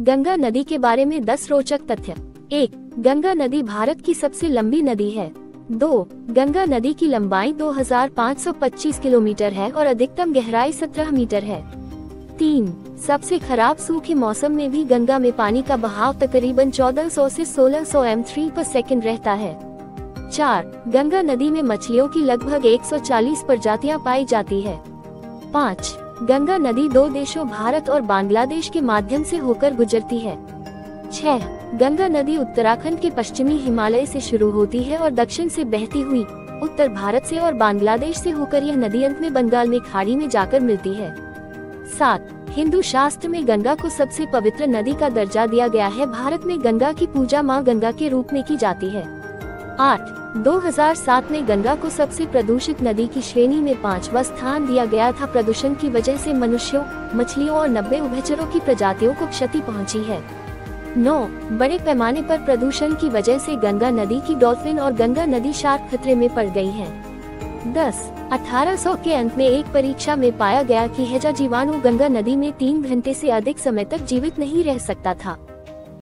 गंगा नदी के बारे में 10 रोचक तथ्य। 1. गंगा नदी भारत की सबसे लंबी नदी है। 2. गंगा नदी की लंबाई 2525 किलोमीटर है और अधिकतम गहराई 17 मीटर है। 3. सबसे खराब सूखे मौसम में भी गंगा में पानी का बहाव तकरीबन 1400 से 1600 m3/s रहता है। 4. गंगा नदी में मछलियों की लगभग 140 प्रजातियां पाई जाती है। 5. गंगा नदी दो देशों भारत और बांग्लादेश के माध्यम से होकर गुजरती है। 6. गंगा नदी उत्तराखंड के पश्चिमी हिमालय से शुरू होती है और दक्षिण से बहती हुई उत्तर भारत से और बांग्लादेश से होकर यह नदी अंत में बंगाल में खाड़ी में जाकर मिलती है। 7. हिंदू शास्त्र में गंगा को सबसे पवित्र नदी का दर्जा दिया गया है। भारत में गंगा की पूजा माँ गंगा के रूप में की जाती है। 8. 2007 में गंगा को सबसे प्रदूषित नदी की श्रेणी में 5वां स्थान दिया गया था। प्रदूषण की वजह से मनुष्यों, मछलियों और 90 उभयचरों की प्रजातियों को क्षति पहुंची है। 9. बड़े पैमाने पर प्रदूषण की वजह से गंगा नदी की डॉल्फिन और गंगा नदी शार्क खतरे में पड़ गई हैं। 10. 1800 के अंत में एक परीक्षा में पाया गया कि हैजा जीवाणु गंगा नदी में 3 घंटे से अधिक समय तक जीवित नहीं रह सकता था।